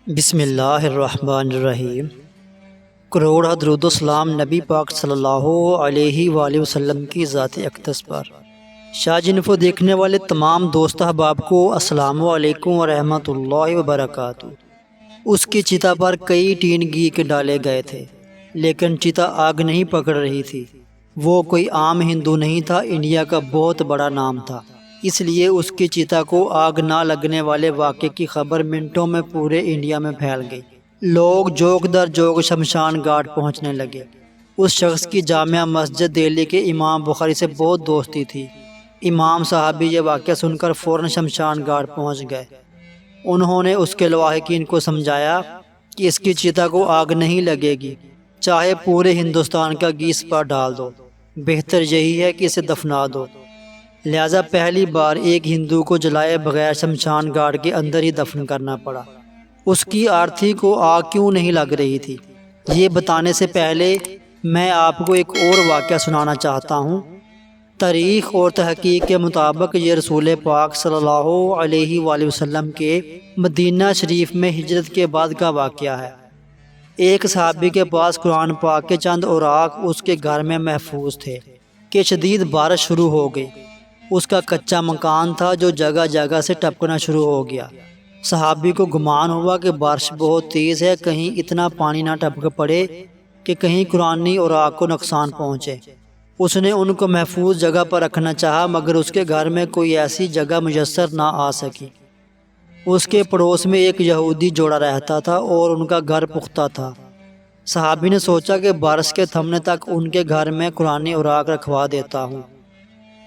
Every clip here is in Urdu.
بسم اللہ الرحمن الرحیم۔ کروڑ درود و سلام نبی پاک صلی اللہ علیہ وآلہ وسلم کی ذات اقدس پر۔ شاہ جنفو دیکھنے والے تمام دوست احباب کو السلام علیکم ورحمۃ اللہ وبرکاتہ۔ اس کی چتا پر کئی ٹین گھی کے ڈالے گئے تھے، لیکن چتا آگ نہیں پکڑ رہی تھی۔ وہ کوئی عام ہندو نہیں تھا، انڈیا کا بہت بڑا نام تھا، اس لیے اس کی چتا کو آگ نہ لگنے والے واقعے کی خبر منٹوں میں پورے انڈیا میں پھیل گئی۔ لوگ جوگ در جوگ شمشان گھاٹ پہنچنے لگے۔ اس شخص کی جامع مسجد دہلی کے امام بخاری سے بہت دوستی تھی۔ امام صاحب یہ واقعہ سن کر فوراً شمشان گھاٹ پہنچ گئے۔ انہوں نے اس کے لواحقین کو سمجھایا کہ اس کی چتا کو آگ نہیں لگے گی، چاہے پورے ہندوستان کا گھی اس پر ڈال دو، بہتر یہی ہے کہ اسے دفنا دو۔ لہٰذا پہلی بار ایک ہندو کو جلائے بغیر شمشان گھاٹ کے اندر ہی دفن کرنا پڑا۔ اس کی آرتی کو آگ کیوں نہیں لگ رہی تھی، یہ بتانے سے پہلے میں آپ کو ایک اور واقعہ سنانا چاہتا ہوں۔ تاریخ اور تحقیق کے مطابق یہ رسول پاک صلی اللہ علیہ وآلہ وسلم کے مدینہ شریف میں ہجرت کے بعد کا واقعہ ہے۔ ایک صحابی کے پاس قرآن پاک کے چند اوراق اس کے گھر میں محفوظ تھے کہ شدید بارش شروع ہو گئی۔ اس کا کچا مکان تھا جو جگہ جگہ سے ٹپکنا شروع ہو گیا۔ صحابی کو گمان ہوا کہ بارش بہت تیز ہے، کہیں اتنا پانی نہ ٹپک پڑے کہ کہیں قرآنی اوراق کو نقصان پہنچے۔ اس نے ان کو محفوظ جگہ پر رکھنا چاہا، مگر اس کے گھر میں کوئی ایسی جگہ میسر نہ آ سکی۔ اس کے پڑوس میں ایک یہودی جوڑا رہتا تھا اور ان کا گھر پختہ تھا۔ صحابی نے سوچا کہ بارش کے تھمنے تک ان کے گھر میں قرآنی اوراق رکھوا دیتا ہوں،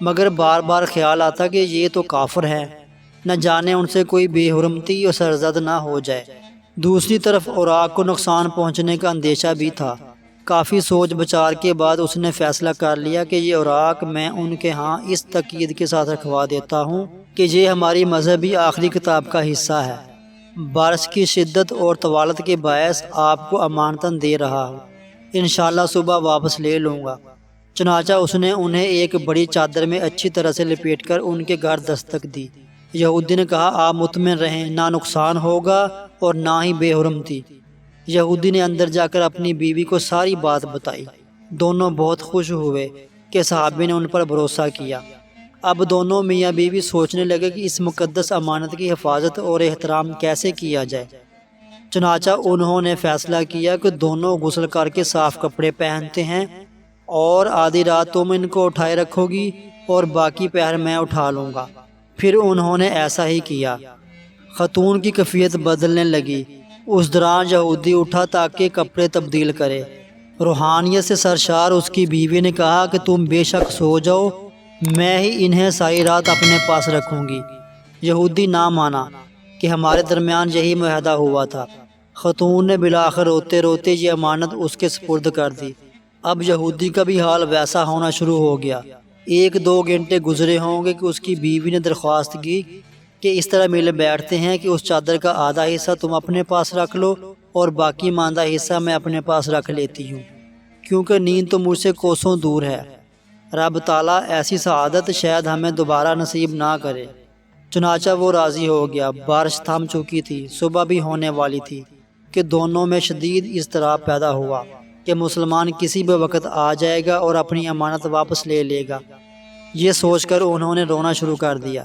مگر بار بار خیال آتا کہ یہ تو کافر ہیں، نہ جانے ان سے کوئی بے حرمتی اور سرزد نہ ہو جائے۔ دوسری طرف اوراق کو نقصان پہنچنے کا اندیشہ بھی تھا۔ کافی سوچ بچار کے بعد اس نے فیصلہ کر لیا کہ یہ اوراق میں ان کے ہاں اس تاکید کے ساتھ رکھوا دیتا ہوں کہ یہ ہماری مذہبی آخری کتاب کا حصہ ہے۔ بارش کی شدت اور طوالت کے باعث آپ کو امانتاً دے رہا ہوں، انشاءاللہ صبح واپس لے لوں گا۔ چنانچہ اس نے انہیں ایک بڑی چادر میں اچھی طرح سے لپیٹ کر ان کے گھر دستک دی۔ یہودی نے کہا، آپ مطمئن رہیں، نہ نقصان ہوگا اور نہ ہی بے حرمتی۔ یہودی نے اندر جا کر اپنی بیوی کو ساری بات بتائی۔ دونوں بہت خوش ہوئے کہ صحابی نے ان پر بھروسہ کیا۔ اب دونوں میاں بیوی سوچنے لگے کہ اس مقدس امانت کی حفاظت اور احترام کیسے کیا جائے۔ چنانچہ انہوں نے فیصلہ کیا کہ دونوں غسل کر کے صاف کپڑے پہنتے ہیں اور آدھی رات تم ان کو اٹھائے رکھو گی اور باقی پہر میں اٹھا لوں گا۔ پھر انہوں نے ایسا ہی کیا۔ خاتون کی کیفیت بدلنے لگی۔ اس دوران یہودی اٹھا تاکہ کپڑے تبدیل کرے۔ روحانیت سے سرشار اس کی بیوی نے کہا کہ تم بے شک سو جاؤ، میں ہی انہیں ساری رات اپنے پاس رکھوں گی۔ یہودی نہ مانا کہ ہمارے درمیان یہی معاہدہ ہوا تھا۔ خاتون نے بالآخر روتے روتے یہ امانت اس کے سپرد کر دی۔ اب یہودی کا بھی حال ویسا ہونا شروع ہو گیا۔ 1-2 گھنٹے گزرے ہوں گے کہ اس کی بیوی نے درخواست کی کہ اس طرح مل بیٹھتے ہیں کہ اس چادر کا آدھا حصہ تم اپنے پاس رکھ لو اور باقی ماندہ حصہ میں اپنے پاس رکھ لیتی ہوں، کیونکہ نیند تو مجھ سے کوسوں دور ہے۔ رب تعالیٰ ایسی سعادت شاید ہمیں دوبارہ نصیب نہ کرے۔ چنانچہ وہ راضی ہو گیا۔ بارش تھم چکی تھی، صبح بھی ہونے والی تھی کہ دونوں میں شدید اضطراب پیدا ہوا کہ مسلمان کسی بھی وقت آ جائے گا اور اپنی امانت واپس لے لے گا۔ یہ سوچ کر انہوں نے رونا شروع کر دیا۔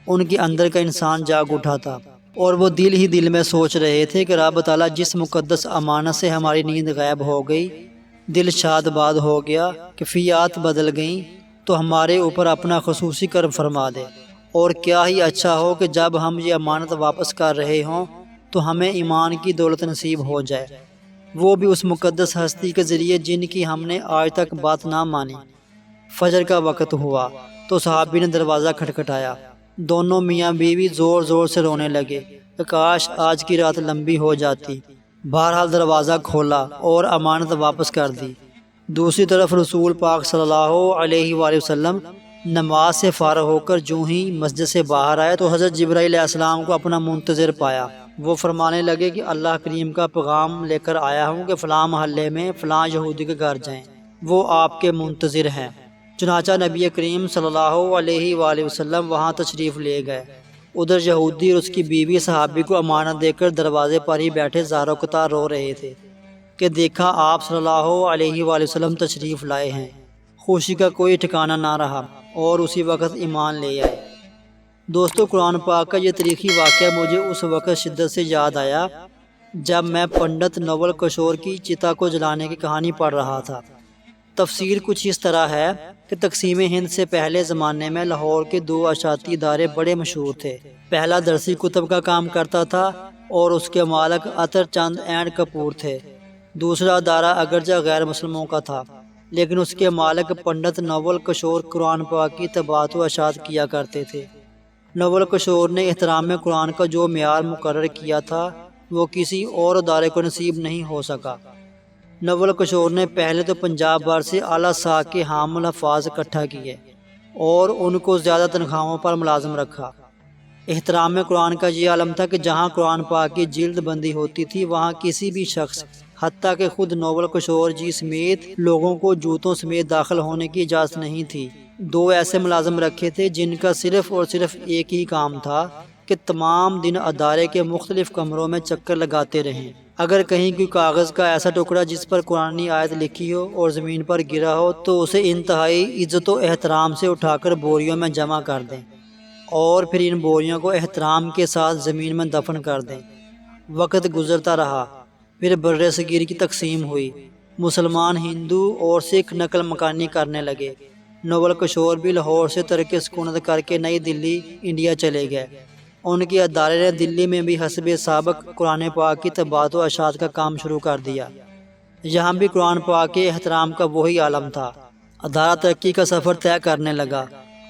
ان کے اندر کا انسان جاگ اٹھا تھا اور وہ دل ہی دل میں سوچ رہے تھے کہ رب تعالیٰ جس مقدس امانت سے ہماری نیند غائب ہو گئی، دل شاد باد ہو گیا، کیفیات بدل گئیں، تو ہمارے اوپر اپنا خصوصی کرم فرما دے۔ اور کیا ہی اچھا ہو کہ جب ہم یہ امانت واپس کر رہے ہوں تو ہمیں ایمان کی دولت نصیب ہو جائے، وہ بھی اس مقدس ہستی کے ذریعے جن کی ہم نے آج تک بات نہ مانی۔ فجر کا وقت ہوا تو صحابی نے دروازہ کھٹکھٹایا۔ دونوں میاں بیوی زور زور سے رونے لگے کہ کاش آج کی رات لمبی ہو جاتی۔ بہرحال دروازہ کھولا اور امانت واپس کر دی۔ دوسری طرف رسول پاک صلی اللہ علیہ وآلہ وسلم نماز سے فارغ ہو کر جو ہی مسجد سے باہر آئے تو حضرت جبرائیل علیہ السلام کو اپنا منتظر پایا۔ وہ فرمانے لگے کہ اللہ کریم کا پیغام لے کر آیا ہوں کہ فلاں محلے میں فلاں یہودی کے گھر جائیں، وہ آپ کے منتظر ہیں۔ چنانچہ نبی کریم صلی اللہ علیہ وآلہ وسلم وہاں تشریف لے گئے۔ ادھر یہودی اور اس کی بیوی صحابی کو امانت دے کر دروازے پر ہی بیٹھے زار و قطار رو رہے تھے کہ دیکھا آپ صلی اللہ علیہ وآلہ وسلم تشریف لائے ہیں۔ خوشی کا کوئی ٹھکانہ نہ رہا اور اسی وقت ایمان لے آئے۔ دوستو، قرآن پاک کا یہ تاریخی واقعہ مجھے اس وقت شدت سے یاد آیا جب میں پنڈت نول کشور کی چتا کو جلانے کی کہانی پڑھ رہا تھا۔ تفسیر کچھ اس طرح ہے کہ تقسیم ہند سے پہلے زمانے میں لاہور کے 2 اشاعتی ادارے بڑے مشہور تھے۔ پہلا درسی کتب کا کام کرتا تھا اور اس کے مالک عطر چند اینڈ کپور تھے۔ دوسرا ادارہ اگرچہ غیر مسلموں کا تھا لیکن اس کے مالک پنڈت نول کشور قرآن پاک کی طباعت و اشاعت کیا کرتے تھے۔ نول کشور نے احترام قرآن کا جو معیار مقرر کیا تھا وہ کسی اور ادارے کو نصیب نہیں ہو سکا۔ نول کشور نے پہلے تو پنجاب بھر سے اعلیٰ ساکھ کے حامل حفاظ اکٹھا کیے اور ان کو زیادہ تنخواہوں پر ملازم رکھا۔ احترام قرآن کا یہ عالم تھا کہ جہاں قرآن پاک کی جلد بندی ہوتی تھی وہاں کسی بھی شخص حتیٰ کہ خود نول کشور جی سمیت لوگوں کو جوتوں سمیت داخل ہونے کی اجازت نہیں تھی۔ 2 ایسے ملازم رکھے تھے جن کا صرف اور صرف ایک ہی کام تھا کہ تمام دن ادارے کے مختلف کمروں میں چکر لگاتے رہیں۔ اگر کہیں کوئی کاغذ کا ایسا ٹکڑا جس پر قرآنی آیت لکھی ہو اور زمین پر گرا ہو تو اسے انتہائی عزت و احترام سے اٹھا کر بوریوں میں جمع کر دیں اور پھر ان بوریوں کو احترام کے ساتھ زمین میں دفن کر دیں۔ وقت گزرتا رہا، پھر بر صغیر کی تقسیم ہوئی، مسلمان، ہندو اور سکھ نقل مکانی کرنے لگے۔ نول کشور بھی لاہور سے ترک سکونت کر کے نئی دلی انڈیا چلے گئے۔ ان کے ادارے نے دلی میں بھی حسب سابق قرآن پاک کی طباعت و اشاعت کا کام شروع کر دیا۔ یہاں بھی قرآن پاک کے احترام کا وہی عالم تھا۔ ادارہ ترقی کا سفر طے کرنے لگا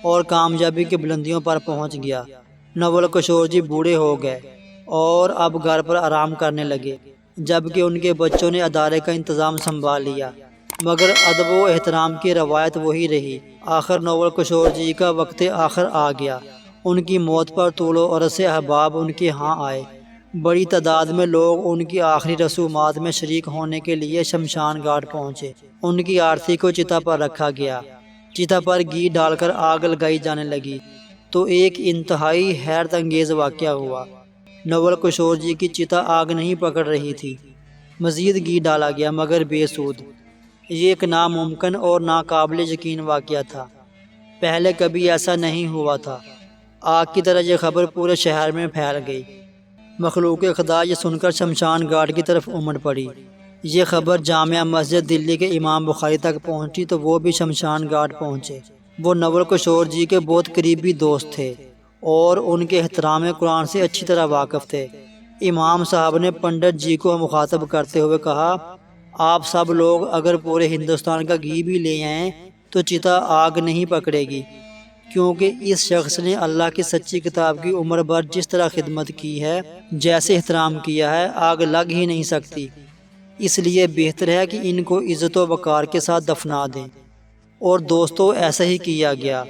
اور کامیابی کی بلندیوں پر پہنچ گیا۔ نول کشور جی بوڑھے ہو گئے اور اب گھر پر آرام کرنے لگے جبکہ ان کے بچوں نے ادارے کا انتظام سنبھال لیا، مگر ادب و احترام کی روایت وہی رہی۔ آخر نول کشور جی کا وقت آخر آ گیا۔ ان کی موت پر طول و عرض سے احباب ان کے ہاں آئے۔ بڑی تعداد میں لوگ ان کی آخری رسومات میں شریک ہونے کے لیے شمشان گھاٹ پہنچے۔ ان کی آرتی کو چتا پر رکھا گیا۔ چتا پر گھی ڈال کر آگ لگائی جانے لگی تو ایک انتہائی حیرت انگیز واقعہ ہوا۔ نول کشور جی کی چتا آگ نہیں پکڑ رہی تھی۔ مزید گھی ڈالا گیا مگر بے سود۔ یہ ایک ناممکن اور ناقابل یقین واقعہ تھا۔ پہلے کبھی ایسا نہیں ہوا تھا۔ آگ کی طرح یہ خبر پورے شہر میں پھیل گئی۔ مخلوق خدا یہ سن کر شمشان گھاٹ کی طرف امڑ پڑی۔ یہ خبر جامع مسجد دلی کے امام بخاری تک پہنچی تو وہ بھی شمشان گھاٹ پہنچے۔ وہ نول کشور جی کے بہت قریبی دوست تھے اور ان کے احترام قرآن سے اچھی طرح واقف تھے۔ امام صاحب نے پنڈت جی کو مخاطب کرتے ہوئے کہا، آپ سب لوگ اگر پورے ہندوستان کا گھی بھی لے آئیں تو چتا آگ نہیں پکڑے گی، کیونکہ اس شخص نے اللہ کی سچی کتاب کی عمر بھر جس طرح خدمت کی ہے، جیسے احترام کیا ہے، آگ لگ ہی نہیں سکتی۔ اس لیے بہتر ہے کہ ان کو عزت و وقار کے ساتھ دفنا دیں۔ اور دوستو، ایسا ہی کیا گیا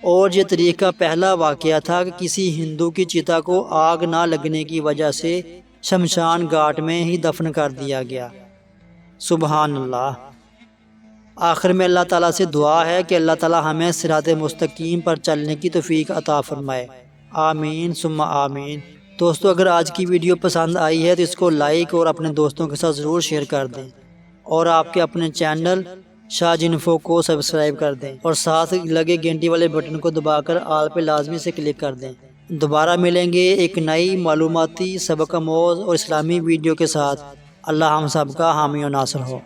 اور یہ تاریخ کا پہلا واقعہ تھا کہ کسی ہندو کی چتا کو آگ نہ لگنے کی وجہ سے شمشان گھاٹ میں ہی دفن کر دیا گیا۔ سبحان اللہ۔ آخر میں اللہ تعالیٰ سے دعا ہے کہ اللہ تعالیٰ ہمیں صراط مستقیم پر چلنے کی توفیق عطا فرمائے۔ آمین ثم آمین۔ دوستو، اگر آج کی ویڈیو پسند آئی ہے تو اس کو لائک اور اپنے دوستوں کے ساتھ ضرور شیئر کر دیں اور آپ کے اپنے چینل شاج انفو کو سبسکرائب کر دیں اور ساتھ لگے گھنٹی والے بٹن کو دبا کر آل پہ لازمی سے کلک کر دیں۔ دوبارہ ملیں گے ایک نئی معلوماتی سبق آموز اور اسلامی ویڈیو کے ساتھ۔ اللہ ہم سب کا حامی و ناصر ہو۔